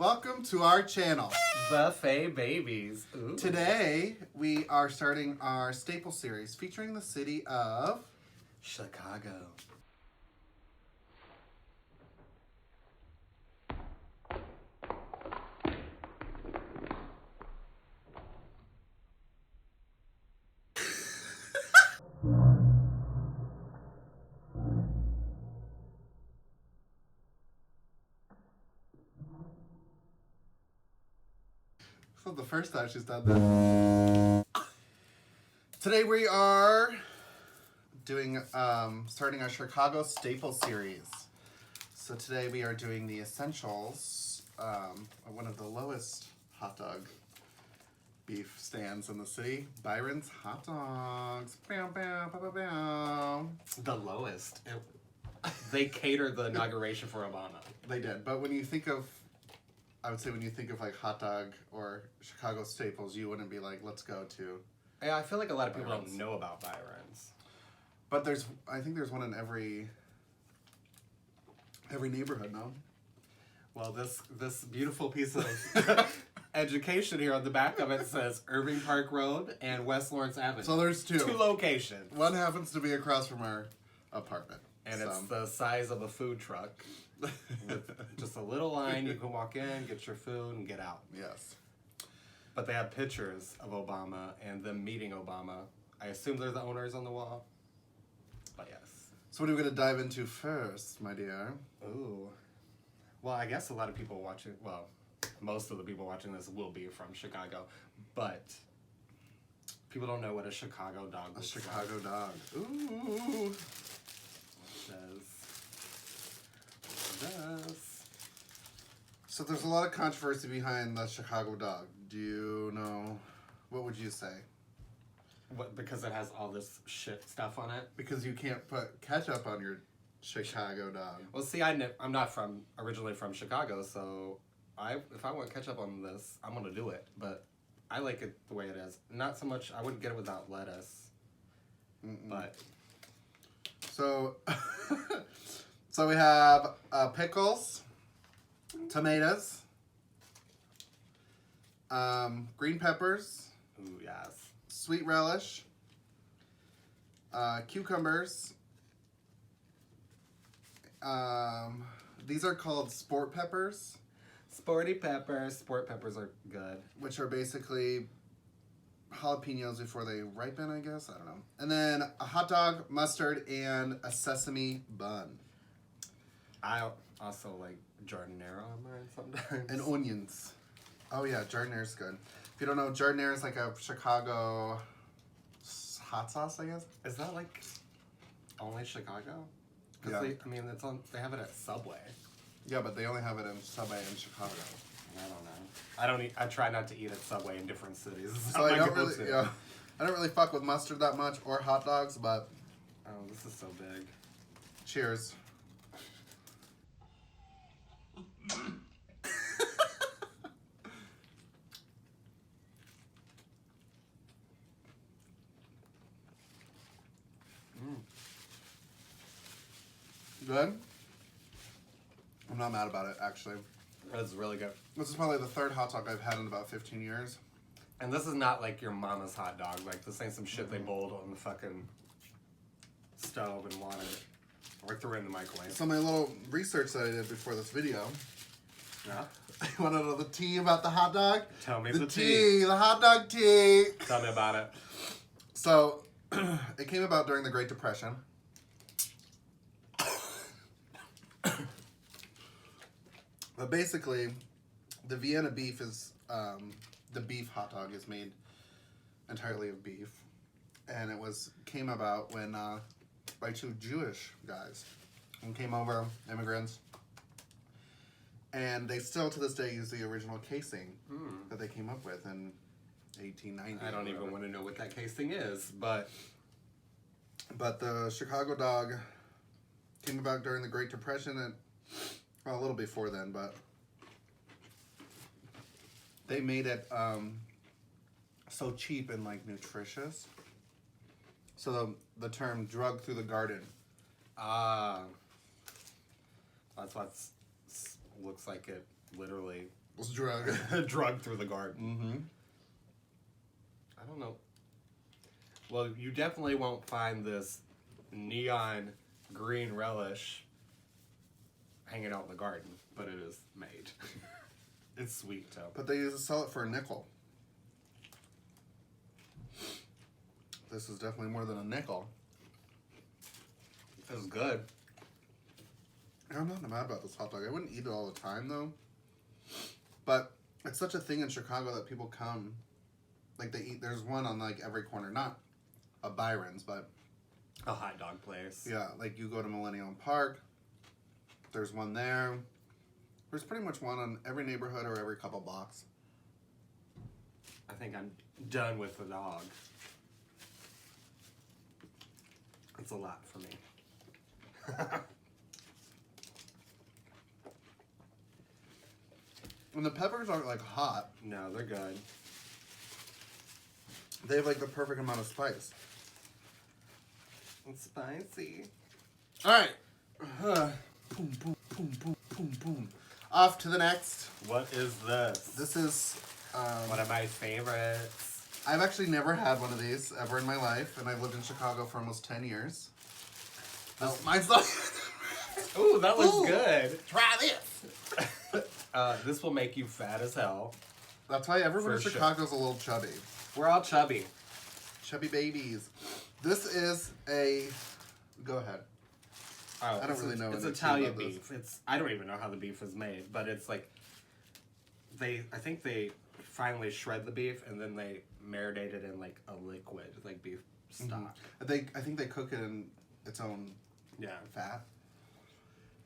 Welcome to our channel. Buffet Babies. Ooh. Today, we are starting our staple series featuring the city of Chicago. This is the first time she's done that. Today we are doing starting our Chicago staple series. So today we are doing the essentials of one of the lowest hot dog beef stands in the city, Byron's Hot Dogs. Bow, bow, bow, bow, bow. The lowest. They catered the inauguration for Obama. They did, but when you think of, I would say when you think of like hot dog or Chicago staples, you wouldn't be like, let's go to. Yeah, I feel like a lot of people Byron's. don't know about Byron's. But I think there's one in every neighborhood now. Well, this beautiful piece of education here on the back of it says Irving Park Road and West Lawrence Avenue. So there's two. Two locations. One happens to be across from our apartment. And it's the size of a food truck. With just a little line, you can walk in, get your food, and get out. Yes. But they have pictures of Obama and them meeting Obama. I assume they're the owners on the wall. But yes. So what are we going to dive into first, my dear? Ooh. Well, I guess a lot of people watching, well, most of the people watching this will be from Chicago. But people don't know what a Chicago dog A looks Chicago like. dog. Ooh. So there's a lot of controversy behind the Chicago dog. Do you know, what would you say? What, because it has all this shit stuff on it? Because you can't put ketchup on your Chicago dog. Well, see, I'm not originally from Chicago, so if I want ketchup on this, I'm gonna do it. But I like it the way it is. Not so much. I wouldn't get it without lettuce. But so, so we have pickles, tomatoes, green peppers, ooh, yes. sweet relish, cucumbers. These are called sport peppers. Sporty peppers. Sport peppers are good. Which are basically jalapenos before they ripen, I guess. I don't know. And then a hot dog, mustard, and a sesame bun. I also like giardiniera on mine sometimes. And onions. Oh yeah, giardiniera's good. If you don't know, giardiniera is like a Chicago hot sauce, I guess. Is that like only Chicago? Yeah. They have it at Subway. Yeah, but they only have it in Subway in Chicago. I don't know. I try not to eat at Subway in different cities. So I don't really fuck with mustard that much or hot dogs, but oh, this is so big. cheers. Good? I'm not mad about it, actually. It's really good. This is probably the third hot dog I've had in about 15 years. And this is not like your mama's hot dog. Like, this ain't some shit they boiled on the fucking stove and water. Or threw in the microwave. So my little research that I did before this video. Yeah? You want to know the tea about the hot dog? Tell me the the tea. The hot dog tea. Tell me about it. So, it came about during the Great Depression. But basically, the Vienna beef is, the beef hot dog is made entirely of beef. And it came about when, by two Jewish guys who came over, immigrants. And they still, to this day, use the original casing that they came up with in 1890. I don't even want to know what that casing is, but the Chicago dog came about during the Great Depression, and well, a little before then, but they made it so cheap and like nutritious. So the term "drug through the garden." that's what looks like it literally Was drug. drugged through the garden. Mm-hmm. I don't know. Well, you definitely won't find this neon green relish hanging out in the garden, but it is made. It's sweet too. But they used to sell it for a nickel. This is definitely more than a nickel. It was good. I'm not mad about this hot dog. I wouldn't eat it all the time though. But it's such a thing in Chicago that people come, like they eat. There's one on like every corner, not a Byron's, but A hot dog place. yeah, like you go to Millennium Park. There's one there. There's pretty much one on every neighborhood or every couple blocks. I think I'm done with the dog. It's a lot for me. And the peppers aren't like hot. No, they're good. They have like the perfect amount of spice. It's spicy. All right. Boom, boom, boom, boom, boom, boom. Off to the next. What is this? This is. One of my favorites. I've actually never had one of these ever in my life, and I've lived in Chicago for almost 10 years. Oh, mine's not. Ooh, that looks Ooh. good. Try this. This will make you fat as hell. That's why everyone in For sure. Chicago's a little chubby. We're all chubby. Chubby babies. This is a. Go ahead. Oh, I don't really know It's anything Italian about this. beef. I don't even know how the beef is made, but it's like I think they finally shred the beef and then they marinate it in like a liquid, like beef stock. I think they cook it in its own Yeah. fat.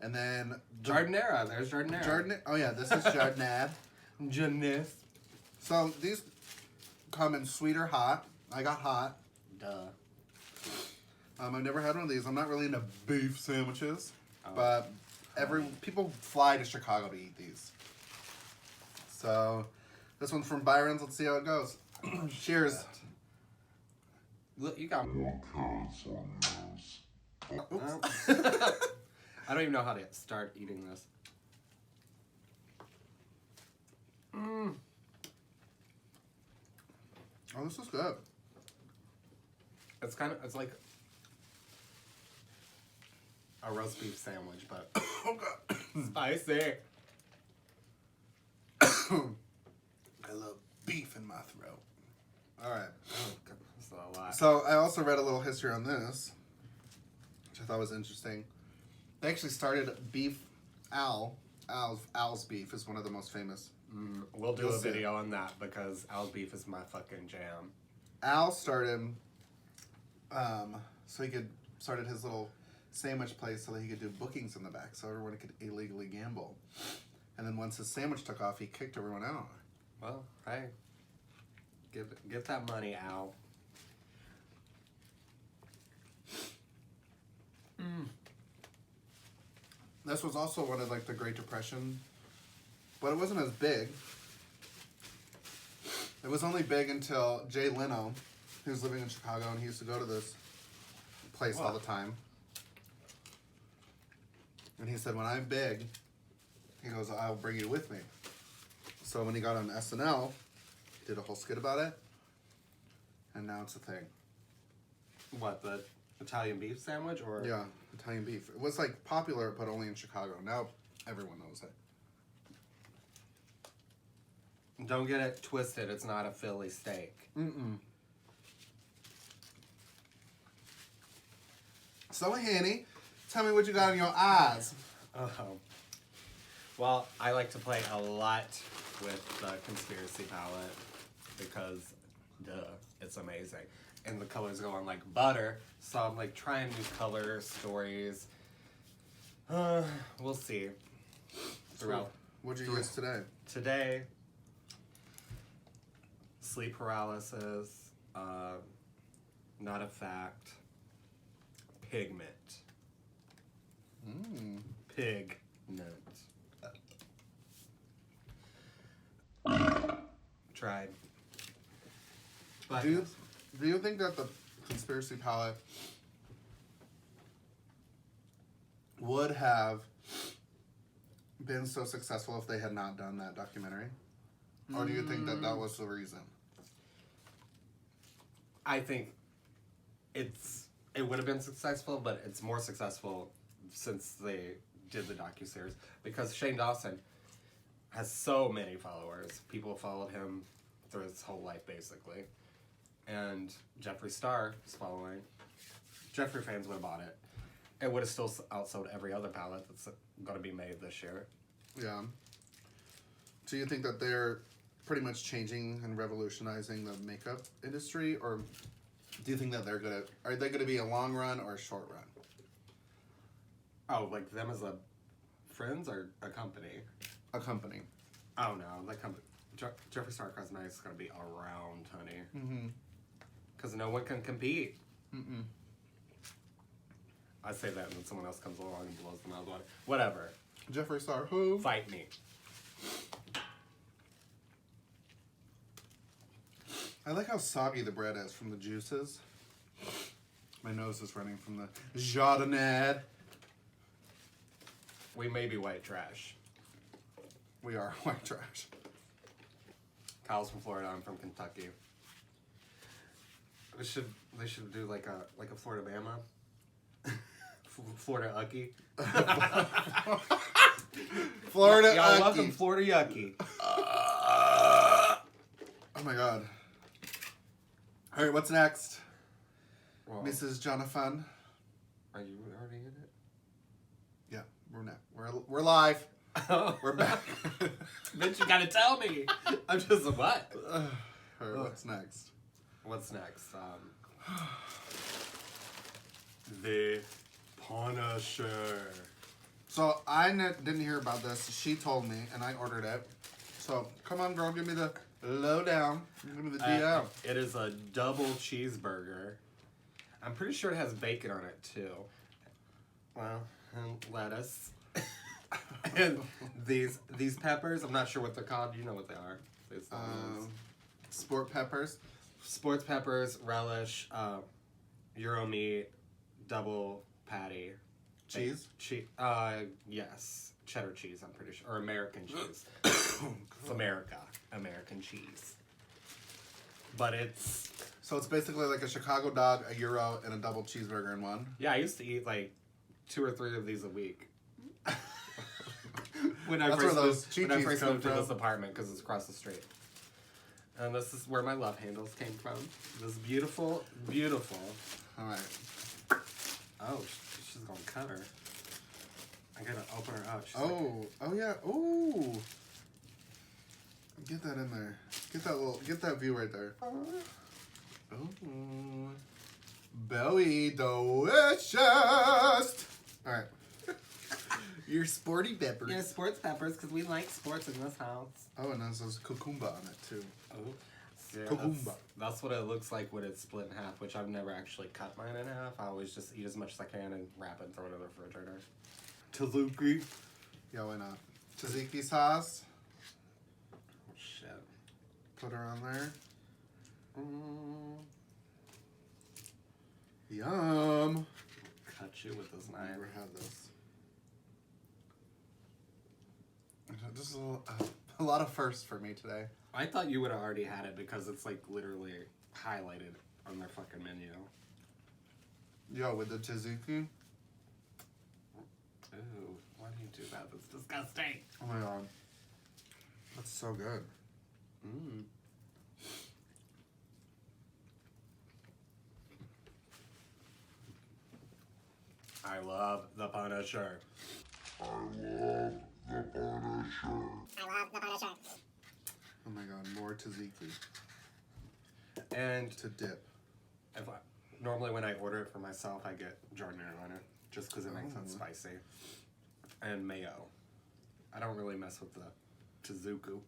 And then Jardinera. There's Jardinera. Jardin. Oh yeah, this is Jardinad. Jardinera. So these come in sweet or hot. I got hot. Duh. I've never had one of these. I'm not really into beef sandwiches, Oh. but people fly to Chicago to eat these. So this one's from Byron's. Let's see how it goes. Cheers. Look, you got. Oops. I don't even know how to start eating this. Oh, this is good. It's like a roast beef sandwich, but Oh god. spicy. I love beef in my throat. All right. Oh, God, that's a lot. So I also read a little history on this, which I thought was interesting. They actually started beef. Al's beef is one of the most famous. We'll do You'll a see. video on that because Al's beef is my fucking jam. Al started, so he started his little sandwich place so that he could do bookings in the back, so everyone could illegally gamble. And then once his sandwich took off, he kicked everyone out. Well, hey, get that money, Al. This was also one of like the Great Depression, but it wasn't as big. It was only big until Jay Leno, who was living in Chicago, and he used to go to this place all Wow. the time. And he said, when I'm big, he goes, I'll bring you with me. So when he got on SNL, he did a whole skit about it, and now it's a thing. What, the Italian beef sandwich or? Yeah, Italian beef. It was like popular, but only in Chicago. Now everyone knows it. Don't get it twisted. It's not a Philly steak. Mm-mm. So, Hanny, tell me what you got in your eyes. Oh. Well, I like to play a lot with the conspiracy palette because, duh, it's amazing. And the colors go on like butter, so I'm like trying new color stories. We'll see. Throughout What'd you use today? today, sleep paralysis, not a fact, pigment. Pigment. Tried. But Do you think that the conspiracy palette would have been so successful if they had not done that documentary? Or do you think that that was the reason? I think it would have been successful, but it's more successful since they did the docuseries because Shane Dawson has so many followers. People followed him through his whole life basically, and Jeffree Star is following. Jeffree fans would have bought it. It would have still outsold every other palette that's going to be made this year. Yeah. Do you think that they're pretty much changing and revolutionizing the makeup industry, or do you think that are they gonna be a long run or a short run? Oh, like them as a friends or a company? A company. Oh no, like Jeffree Star Cosmetics is gonna be around, honey. Mm-hmm. Because no one can compete. Mm-mm. I say that and then someone else comes along and blows them out of the water. Whatever. Jeffree Star, who? Fight me. I like how soggy the bread is from the juices. My nose is running from the Jardinade. We may be white trash. We are white trash. Kyle's from Florida. I'm from Kentucky. They should do like a Florida Bama. Florida Ucky. Florida Y'all Ucky. welcome Florida Yucky. Oh my god. All right, what's next? Well, Mrs. Jonathan. are you already in it? Yeah, we're live. We're back. Bitch, you gotta tell me. I'm just what? All right, what's next? What's next? The Punisher. So I didn't hear about this. She told me, and I ordered it. So come on, girl, give me the lowdown. Give me the DL. It is a double cheeseburger. I'm pretty sure it has bacon on it too. Well, and lettuce. And these peppers, I'm not sure what they're called. You know what they are. These ones. Sport peppers. Sports peppers, relish, Euro meat, double patty. Cheese? Yes. Cheddar cheese, I'm pretty sure. Or American cheese. It's America. American cheese. But it's... So it's basically like a Chicago dog, a Euro, and a double cheeseburger in one? Yeah, I used to eat like 2 or 3 of these a week. when I That's first where those moved, when I Chi-Chis first come moved to from. this apartment because it's across the street. And this is where my love handles came from. This beautiful, beautiful... All right. Oh, she's gonna cut her. I gotta open her up. She's Oh yeah. Ooh. Get that in there. Get that view right there. Ooh. Belly delicious. All right. Your sporty peppers. Yeah, sports peppers, because we like sports in this house. Oh, and there's cucumber on it too. Oh. Yeah, Cucumber. that's what it looks like when it's split in half, which I've never actually cut mine in half. I always just eat as much as I can and wrap it and throw it in the refrigerator. Tzatziki. Yeah, why not? Tzatziki sauce. Oh, shit. Put her on there. Mm. Yum. Cut you with this I knife. never had this. This is a lot of firsts for me today. I thought you would have already had it because it's like literally highlighted on their fucking menu. Yo, with the tzatziki. Ooh, why do you do that? That's disgusting. Oh my god. That's so good. Mm. I love the Punisher. Oh my god, more tzatziki And to dip. normally when I order it for myself, I get giardiniera on it just because it makes it spicy. And mayo. I don't really mess with the tzatziki.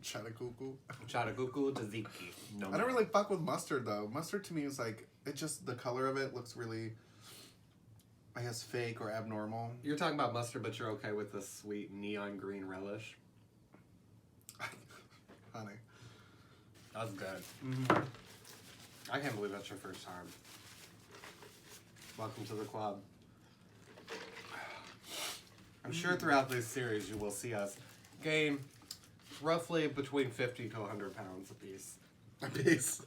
Chatakuku. Chatakuku tzatziki. No. I don't really fuck with mustard though. Mustard to me is like, it just, the color of it looks really, I guess, fake or abnormal. You're talking about mustard, but you're okay with the sweet neon green relish? Honey. That's good. Mm-hmm. I can't believe that's your first time. Welcome to the club. I'm sure throughout this series you will see us gain roughly between 50 to 100 pounds apiece. A piece.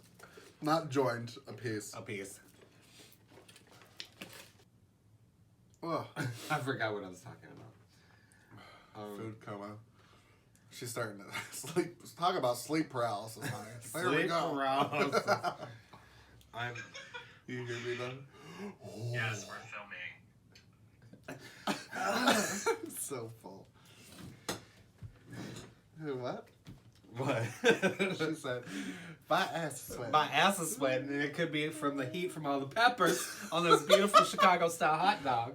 Not joined, a piece. Apiece. Ugh. I forgot what I was talking about. Food coma. She's starting to sleep. Talk about sleep paralysis, honey. There we Sleep go. paralysis. I'm. You hear me though? Yes, we're filming. So full. What? What? She said, my ass is sweating. My ass is sweating, and it could be from the heat from all the peppers on this beautiful Chicago style hot dog.